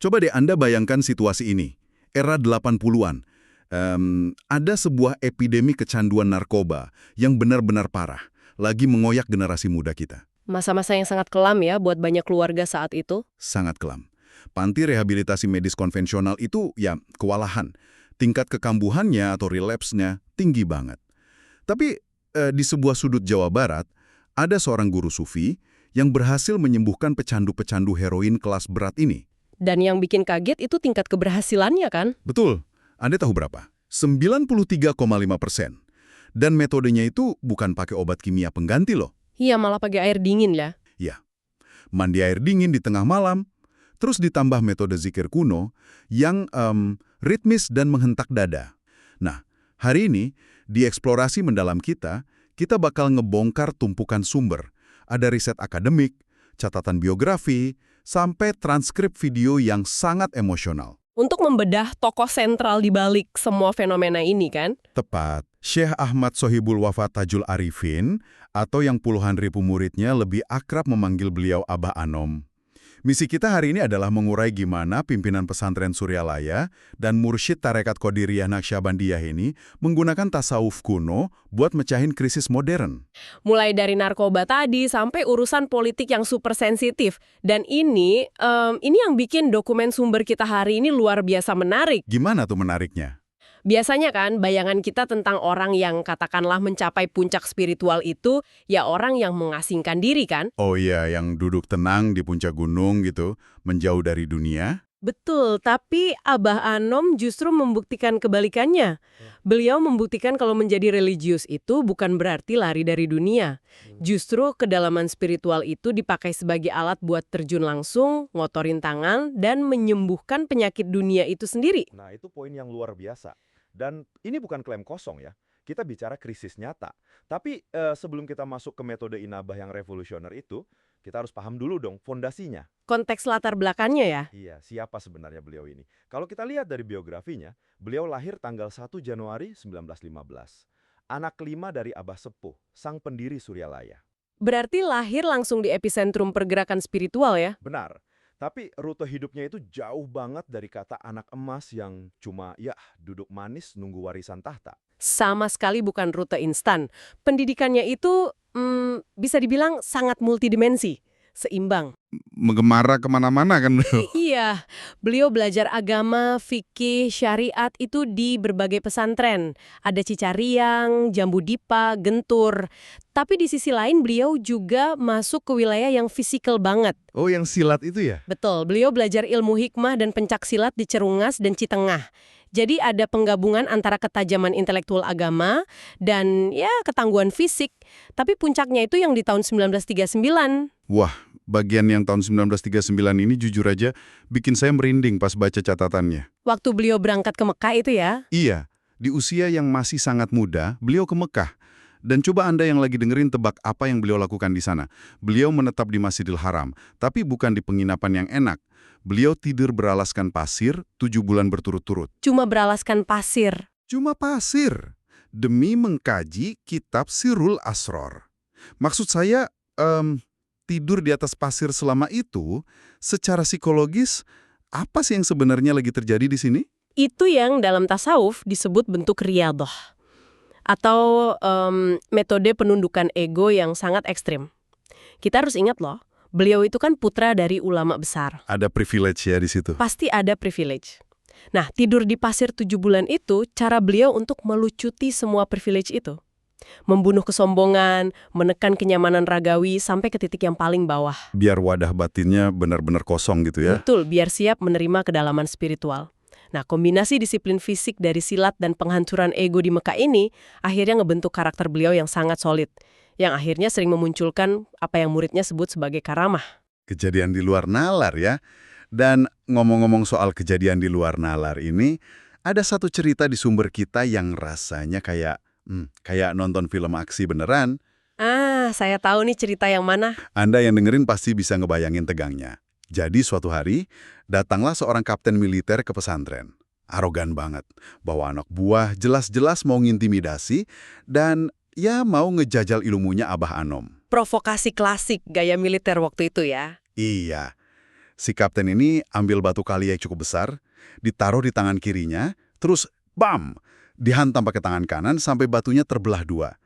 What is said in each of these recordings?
Coba deh Anda bayangkan situasi ini. Era 80-an. Ada sebuah epidemi kecanduan narkoba yang benar-benar parah. Lagi mengoyak generasi muda kita. Masa-masa yang sangat kelam ya buat banyak keluarga saat itu. Sangat kelam. Panti rehabilitasi medis konvensional itu ya kewalahan. Tingkat kekambuhannya atau relapse-nya tinggi banget. Tapi di sebuah sudut Jawa Barat, ada seorang guru sufi yang berhasil menyembuhkan pecandu-pecandu heroin kelas berat ini. Dan yang bikin kaget itu tingkat keberhasilannya kan? Betul. Anda tahu berapa? 93,5%. Dan metodenya itu bukan pakai obat kimia pengganti loh. Iya, malah pakai air dingin ya. Ya, mandi air dingin di tengah malam, terus ditambah metode zikir kuno yang ritmis dan menghentak dada. Nah, hari ini di eksplorasi mendalam kita bakal ngebongkar tumpukan sumber. Ada riset akademik, catatan biografi, sampai transkrip video yang sangat emosional. Untuk membedah tokoh sentral di balik semua fenomena ini kan? Tepat, Syekh Ahmad Sohibul Wafa Tajul Arifin, atau yang puluhan ribu muridnya lebih akrab memanggil beliau Abah Anom. Misi kita hari ini adalah mengurai gimana pimpinan pesantren Suryalaya dan mursyid Tarekat Qadiriyah Naqsyabandiyah ini menggunakan tasawuf kuno buat mecahin krisis modern. Mulai dari narkoba tadi sampai urusan politik yang super sensitif. Dan ini yang bikin dokumen sumber kita hari ini luar biasa menarik. Gimana tuh menariknya? Biasanya kan bayangan kita tentang orang yang katakanlah mencapai puncak spiritual itu ya orang yang mengasingkan diri kan? Oh iya, yang duduk tenang di puncak gunung gitu, menjauh dari dunia. Betul, tapi Abah Anom justru membuktikan kebalikannya. Beliau membuktikan kalau menjadi religius itu bukan berarti lari dari dunia. Justru kedalaman spiritual itu dipakai sebagai alat buat terjun langsung, ngotorin tangan, dan menyembuhkan penyakit dunia itu sendiri. Nah, itu poin yang luar biasa. Dan ini bukan klaim kosong ya. Kita bicara krisis nyata. Tapi sebelum kita masuk ke metode inabah yang revolusioner itu, kita harus paham dulu dong fondasinya. Konteks latar belakangnya ya? Iya, siapa sebenarnya beliau ini? Kalau kita lihat dari biografinya, beliau lahir tanggal 1 Januari 1915. Anak kelima dari Abah Sepuh, sang pendiri Suryalaya. Berarti lahir langsung di epicentrum pergerakan spiritual ya? Benar. Tapi rute hidupnya itu jauh banget dari kata anak emas yang cuma ya duduk manis nunggu warisan tahta. Sama sekali bukan rute instan. Pendidikannya itu bisa dibilang sangat multidimensi, seimbang. Menggemara kemana-mana kan? Iya, beliau belajar agama, fikih, syariat itu di berbagai pesantren. Ada Cicariang, Jambu Dipa, Gentur. Tapi di sisi lain beliau juga masuk ke wilayah yang fisikal banget. Oh, yang silat itu ya? Betul, beliau belajar ilmu hikmah dan pencak silat di Cerungas dan Citengah. Jadi ada penggabungan antara ketajaman intelektual agama dan ya ketangguhan fisik. Tapi puncaknya itu yang di tahun 1939. Wah, bagian yang tahun 1939 ini jujur aja bikin saya merinding pas baca catatannya. Waktu beliau berangkat ke Mekah itu ya? Iya, di usia yang masih sangat muda, beliau ke Mekah. Dan coba Anda yang lagi dengerin tebak apa yang beliau lakukan di sana. Beliau menetap di Masjidil Haram, tapi bukan di penginapan yang enak. Beliau tidur beralaskan pasir 7 bulan berturut-turut. Cuma beralaskan pasir. Cuma pasir. Demi mengkaji kitab Sirul Asror. Maksud saya, tidur di atas pasir selama itu, secara psikologis, apa sih yang sebenarnya lagi terjadi di sini? Itu yang dalam tasawuf disebut bentuk riyadhah. Atau metode penundukan ego yang sangat ekstrim. Kita harus ingat loh, beliau itu kan putra dari ulama besar. Ada privilege ya di situ. Pasti ada privilege. Nah, tidur di pasir 7 bulan itu cara beliau untuk melucuti semua privilege itu. Membunuh kesombongan, menekan kenyamanan ragawi sampai ke titik yang paling bawah. Biar wadah batinnya benar-benar kosong gitu ya. Betul, biar siap menerima kedalaman spiritual. Nah, kombinasi disiplin fisik dari silat dan penghancuran ego di Mekah ini akhirnya ngebentuk karakter beliau yang sangat solid, yang akhirnya sering memunculkan apa yang muridnya sebut sebagai karamah. Kejadian di luar nalar ya. Dan ngomong-ngomong soal kejadian di luar nalar ini, ada satu cerita di sumber kita yang rasanya kayak nonton film aksi beneran. Saya tahu nih cerita yang mana. Anda yang dengerin pasti bisa ngebayangin tegangnya. Jadi suatu hari, datanglah seorang kapten militer ke pesantren. Arogan banget, bawa anak buah, jelas-jelas mau ngintimidasi, dan ya mau ngejajal ilmunya Abah Anom. Provokasi klasik gaya militer waktu itu ya. Iya. Si kapten ini ambil batu kali yang cukup besar, ditaruh di tangan kirinya, terus bam! Dihantam pakai tangan kanan sampai batunya terbelah dua.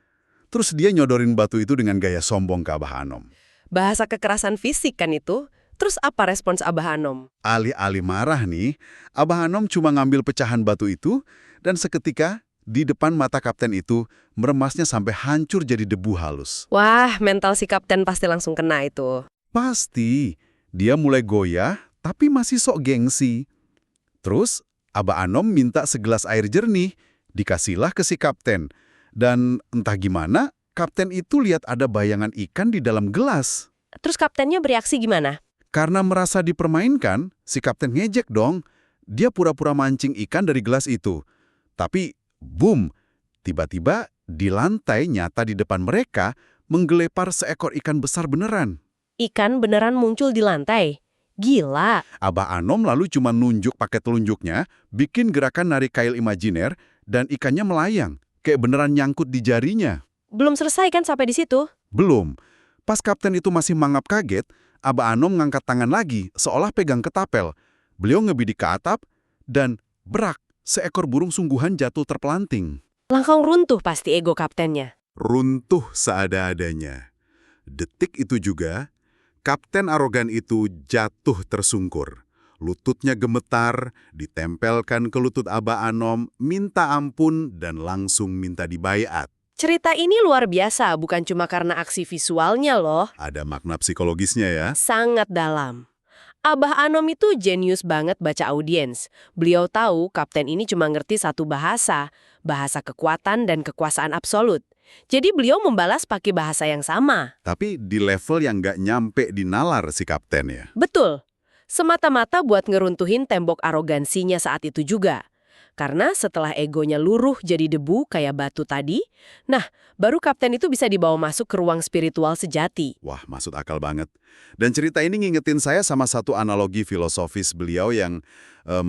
Terus dia nyodorin batu itu dengan gaya sombong ke Abah Anom. Bahasa kekerasan fisik kan itu? Terus apa respons Abah Anom? Alih-alih marah nih, Abah Anom cuma ngambil pecahan batu itu, dan seketika di depan mata kapten itu meremasnya sampai hancur jadi debu halus. Wah, mental si kapten pasti langsung kena itu. Pasti, dia mulai goyah, tapi masih sok gengsi. Terus, Abah Anom minta segelas air jernih, dikasihlah ke si kapten. Dan entah gimana, kapten itu lihat ada bayangan ikan di dalam gelas. Terus kaptennya bereaksi gimana? Karena merasa dipermainkan, si kapten ngejek dong. Dia pura-pura mancing ikan dari gelas itu. Tapi, boom, tiba-tiba di lantai nyata di depan mereka menggelepar seekor ikan besar beneran. Ikan beneran muncul di lantai? Gila. Abah Anom lalu cuma nunjuk pakai telunjuknya, bikin gerakan narik kail imajiner, dan ikannya melayang, kayak beneran nyangkut di jarinya. Belum selesai kan sampai di situ? Belum. Pas kapten itu masih mangap kaget, Abah Anom ngangkat tangan lagi, seolah pegang ketapel. Beliau ngebidik ke atap, dan berak, seekor burung sungguhan jatuh terpelanting. Langsung runtuh pasti ego kaptennya. Runtuh seada-adanya. Detik itu juga, kapten arogan itu jatuh tersungkur. Lututnya gemetar, ditempelkan ke lutut Abah Anom, minta ampun, dan langsung minta dibaiat. Cerita ini luar biasa, bukan cuma karena aksi visualnya loh. Ada makna psikologisnya ya. Sangat dalam. Abah Anom itu jenius banget baca audiens. Beliau tahu kapten ini cuma ngerti satu bahasa, bahasa kekuatan dan kekuasaan absolut. Jadi beliau membalas pakai bahasa yang sama. Tapi di level yang nggak nyampe di nalar si kapten ya. Betul. Semata-mata buat ngeruntuhin tembok arogansinya saat itu juga. Karena setelah egonya luruh jadi debu kayak batu tadi, nah baru kapten itu bisa dibawa masuk ke ruang spiritual sejati. Wah, masuk akal banget. Dan cerita ini ngingetin saya sama satu analogi filosofis beliau yang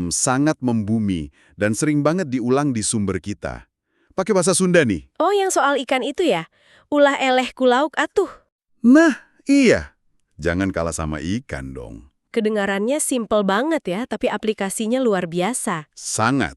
sangat membumi dan sering banget diulang di sumber kita. Pakai bahasa Sunda nih. Oh, yang soal ikan itu ya? Ulah eleh kulauk atuh. Nah, iya. Jangan kalah sama ikan dong. Kedengarannya simpel banget ya, tapi aplikasinya luar biasa. Sangat.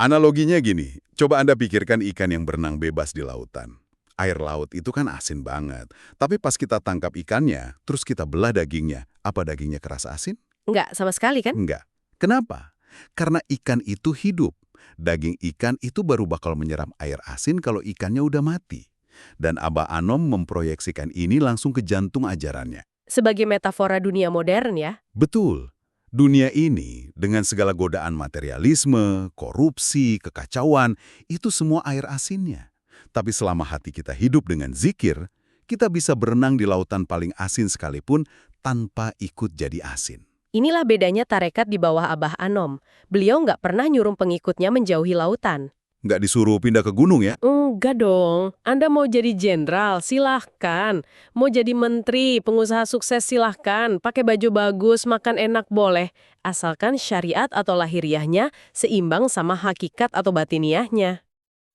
Analoginya gini, coba Anda pikirkan ikan yang berenang bebas di lautan. Air laut itu kan asin banget. Tapi pas kita tangkap ikannya, terus kita belah dagingnya, apa dagingnya kerasa asin? Enggak, sama sekali kan? Enggak. Kenapa? Karena ikan itu hidup. Daging ikan itu baru bakal menyerap air asin kalau ikannya udah mati. Dan Abah Anom memproyeksikan ini langsung ke jantung ajarannya. Sebagai metafora dunia modern ya? Betul. Dunia ini, dengan segala godaan materialisme, korupsi, kekacauan, itu semua air asinnya. Tapi selama hati kita hidup dengan zikir, kita bisa berenang di lautan paling asin sekalipun tanpa ikut jadi asin. Inilah bedanya tarekat di bawah Abah Anom. Beliau nggak pernah nyuruh pengikutnya menjauhi lautan. Nggak disuruh pindah ke gunung ya? Enggak dong. Anda mau jadi jenderal, silahkan. Mau jadi menteri, pengusaha sukses, silahkan. Pakai baju bagus, makan enak boleh. Asalkan syariat atau lahiriahnya seimbang sama hakikat atau batiniahnya.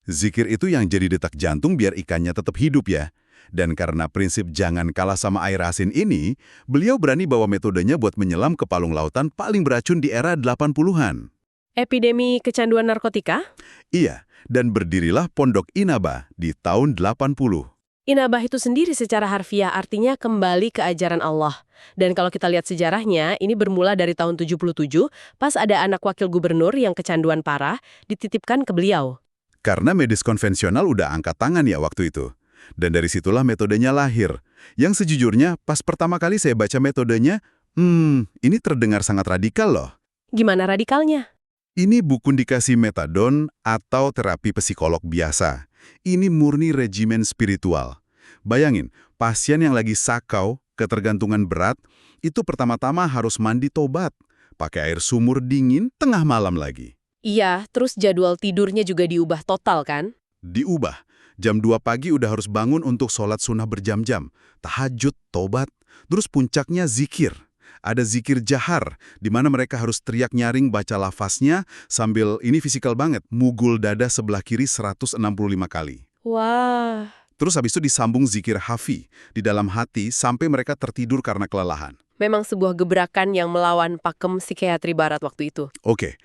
Zikir itu yang jadi detak jantung biar ikannya tetap hidup ya. Dan karena prinsip jangan kalah sama air asin ini, beliau berani bawa metodenya buat menyelam ke palung lautan paling beracun di era 80-an. Epidemi kecanduan narkotika? Iya, dan berdirilah Pondok Inaba di tahun 80. Inabah itu sendiri secara harfiah artinya kembali ke ajaran Allah. Dan kalau kita lihat sejarahnya, ini bermula dari tahun 77, pas ada anak wakil gubernur yang kecanduan parah, dititipkan ke beliau. Karena medis konvensional udah angkat tangan ya waktu itu. Dan dari situlah metodenya lahir. Yang sejujurnya, pas pertama kali saya baca metodenya, ini terdengar sangat radikal loh. Gimana radikalnya? Ini bukan dikasih metadon atau terapi psikolog biasa. Ini murni regimen spiritual. Bayangin, pasien yang lagi sakau, ketergantungan berat, itu pertama-tama harus mandi tobat. Pakai air sumur dingin tengah malam lagi. Iya, terus jadwal tidurnya juga diubah total kan? Diubah. Jam 2 pagi udah harus bangun untuk sholat sunnah berjam-jam. Tahajud, tobat, terus puncaknya zikir. Ada zikir jahar, di mana mereka harus teriak nyaring baca lafaznya sambil, ini fisikal banget, mugul dada sebelah kiri 165 kali. Wah. Terus habis itu disambung zikir hafi di dalam hati sampai mereka tertidur karena kelelahan. Memang sebuah gebrakan yang melawan pakem psikiatri barat waktu itu. Oke,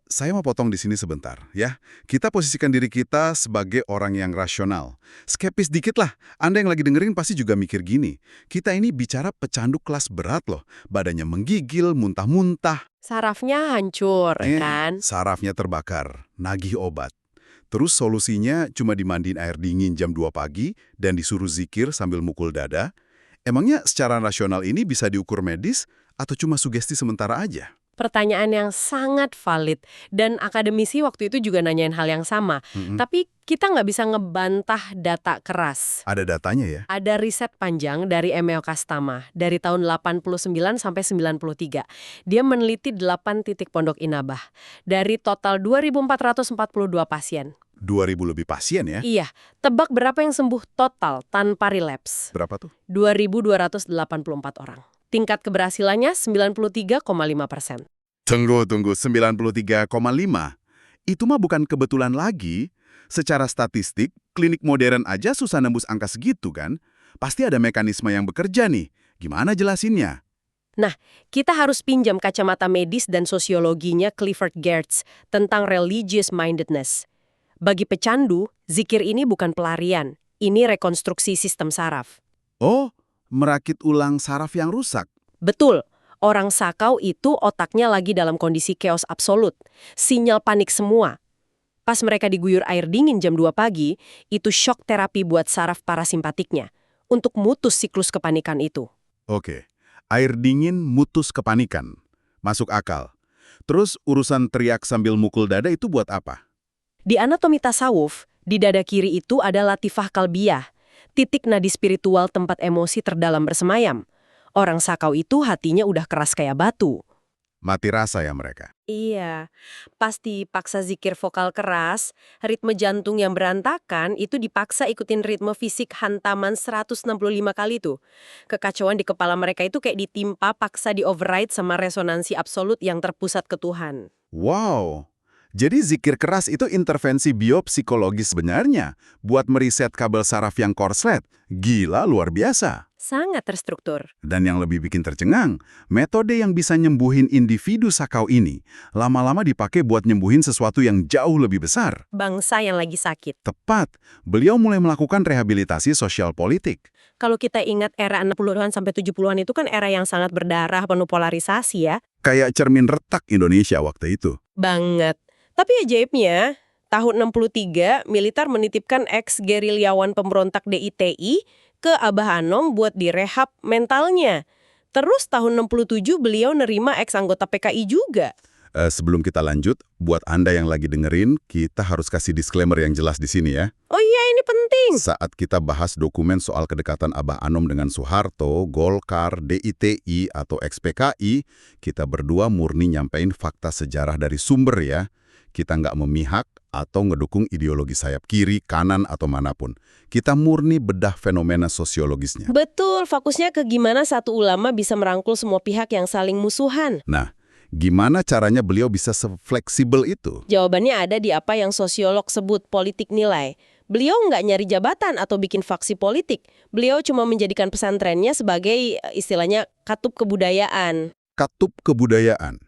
saya mau potong di sini sebentar ya. Kita posisikan diri kita sebagai orang yang rasional. Skeptis dikit lah, Anda yang lagi dengerin pasti juga mikir gini. Kita ini bicara pecandu kelas berat loh. Badannya menggigil, muntah-muntah. Sarafnya hancur, kan? Sarafnya terbakar, nagih obat. Terus solusinya cuma dimandiin air dingin jam 2 pagi dan disuruh zikir sambil mukul dada. Emangnya secara rasional ini bisa diukur medis atau cuma sugesti sementara aja? Pertanyaan yang sangat valid. Dan akademisi waktu itu juga nanyain hal yang sama. Tapi kita nggak bisa ngebantah data keras. Ada datanya ya? Ada riset panjang dari Emeo Kastama dari tahun 89 sampai 93. Dia meneliti 8 titik pondok inabah dari total 2.442 pasien. 2.000 lebih pasien ya? Iya, tebak berapa yang sembuh total tanpa relapse? Berapa tuh? 2.284 orang. Tingkat keberhasilannya 93,5%. Tunggu, 93,5. Itu mah bukan kebetulan lagi. Secara statistik, klinik modern aja susah nembus angka segitu kan? Pasti ada mekanisme yang bekerja nih. Gimana jelasinnya? Nah, kita harus pinjam kacamata medis dan sosiologinya Clifford Geertz tentang religious mindedness. Bagi pecandu, zikir ini bukan pelarian. Ini rekonstruksi sistem saraf. Oh, merakit ulang saraf yang rusak. Betul. Orang sakau itu otaknya lagi dalam kondisi chaos absolut. Sinyal panik semua. Pas mereka diguyur air dingin jam 2 pagi, itu shock terapi buat saraf parasimpatiknya. Untuk mutus siklus kepanikan itu. Oke, air dingin mutus kepanikan. Masuk akal. Terus urusan teriak sambil mukul dada itu buat apa? Di anatomi tasawuf, di dada kiri itu ada latifah kalbiyah, titik nadi spiritual tempat emosi terdalam bersemayam. Orang sakau itu hatinya udah keras kayak batu. Mati rasa ya mereka. Iya, pasti paksa zikir vokal keras, ritme jantung yang berantakan itu dipaksa ikutin ritme fisik hantaman 165 kali tuh. Kekacauan di kepala mereka itu kayak ditimpa paksa di-override sama resonansi absolut yang terpusat ke Tuhan. Wow! Jadi zikir keras itu intervensi biopsikologis sebenarnya buat meriset kabel saraf yang korslet. Gila, luar biasa. Sangat terstruktur. Dan yang lebih bikin tercengang, metode yang bisa nyembuhin individu sakau ini lama-lama dipakai buat nyembuhin sesuatu yang jauh lebih besar. Bangsa yang lagi sakit. Tepat, beliau mulai melakukan rehabilitasi sosial politik. Kalau kita ingat era 60-an sampai 70-an itu kan era yang sangat berdarah, penuh polarisasi ya. Kayak cermin retak Indonesia waktu itu. Banget. Tapi ajaibnya, tahun 63, militer menitipkan ex-gerilyawan pemberontak DITI ke Abah Anom buat direhab mentalnya. Terus tahun 67 beliau nerima ex-anggota PKI juga. Sebelum kita lanjut, buat Anda yang lagi dengerin, kita harus kasih disclaimer yang jelas di sini ya. Oh iya, ini penting. Saat kita bahas dokumen soal kedekatan Abah Anom dengan Soeharto, Golkar, DITI, atau ex-PKI, kita berdua murni nyampein fakta sejarah dari sumber ya. Kita nggak memihak atau ngedukung ideologi sayap kiri, kanan, atau manapun. Kita murni bedah fenomena sosiologisnya. Betul, fokusnya ke gimana satu ulama bisa merangkul semua pihak yang saling musuhan. Nah, gimana caranya beliau bisa se-fleksibel itu? Jawabannya ada di apa yang sosiolog sebut politik nilai. Beliau nggak nyari jabatan atau bikin faksi politik. Beliau cuma menjadikan pesantrennya sebagai istilahnya katup kebudayaan. Katup kebudayaan.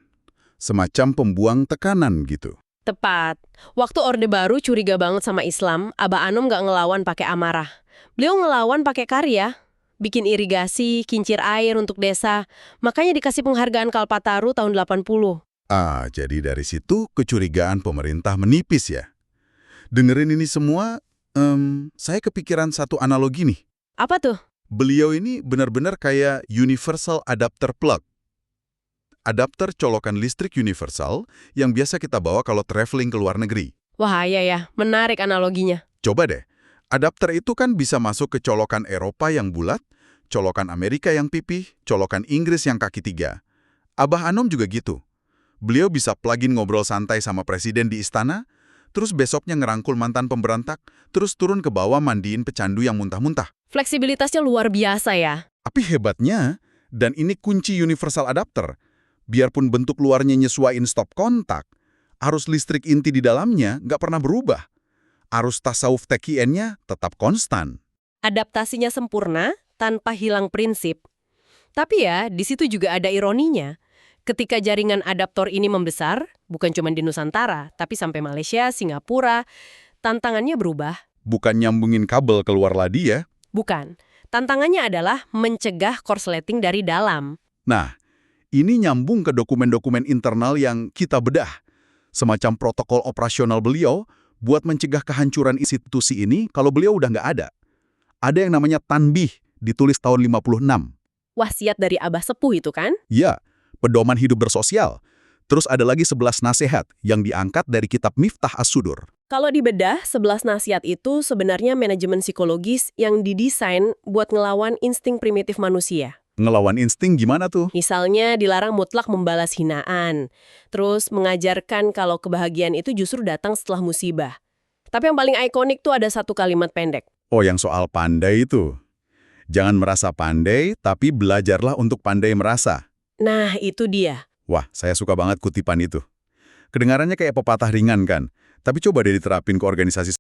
Semacam pembuang tekanan gitu. Tepat. Waktu Orde Baru curiga banget sama Islam, Abah Anom nggak ngelawan pakai amarah. Beliau ngelawan pakai karya. Bikin irigasi, kincir air untuk desa. Makanya dikasih penghargaan Kalpataru tahun 80. Jadi dari situ kecurigaan pemerintah menipis ya. Dengerin ini semua, saya kepikiran satu analogi nih. Apa tuh? Beliau ini benar-benar kayak universal adapter plug. Adapter colokan listrik universal yang biasa kita bawa kalau traveling ke luar negeri. Wah, iya ya. Menarik analoginya. Coba deh, adapter itu kan bisa masuk ke colokan Eropa yang bulat, colokan Amerika yang pipih, colokan Inggris yang kaki 3. Abah Anom juga gitu. Beliau bisa plug-in ngobrol santai sama presiden di istana, terus besoknya ngerangkul mantan pemberontak, terus turun ke bawah mandiin pecandu yang muntah-muntah. Fleksibilitasnya luar biasa ya. Tapi hebatnya, dan ini kunci universal adapter, biarpun bentuk luarnya nyesuaiin stop kontak, arus listrik inti di dalamnya nggak pernah berubah. arus tasawuf TQN-nya tetap konstan. Adaptasinya sempurna tanpa hilang prinsip. Tapi ya, di situ juga ada ironinya. Ketika jaringan adaptor ini membesar, bukan cuma di Nusantara, tapi sampai Malaysia, Singapura, tantangannya berubah. Bukan nyambungin kabel keluar ladi ya. Bukan. Tantangannya adalah mencegah korsleting dari dalam. Nah, ini nyambung ke dokumen-dokumen internal yang kita bedah. Semacam protokol operasional beliau buat mencegah kehancuran institusi ini kalau beliau udah nggak ada. Ada yang namanya Tanbih, ditulis tahun 56. Wasiat dari Abah Sepuh itu kan? Ya, pedoman hidup bersosial. Terus ada lagi 11 nasihat yang diangkat dari kitab Miftah As-Sudur. Kalau dibedah, 11 nasihat itu sebenarnya manajemen psikologis yang didesain buat ngelawan insting primitif manusia. Ngelawan insting gimana tuh? Misalnya dilarang mutlak membalas hinaan. Terus mengajarkan kalau kebahagiaan itu justru datang setelah musibah. Tapi yang paling ikonik tuh ada satu kalimat pendek. Oh, yang soal pandai itu. Jangan merasa pandai, tapi belajarlah untuk pandai merasa. Nah, itu dia. Wah, saya suka banget kutipan itu. Kedengarannya kayak pepatah ringan kan? Tapi coba deh diterapin ke organisasi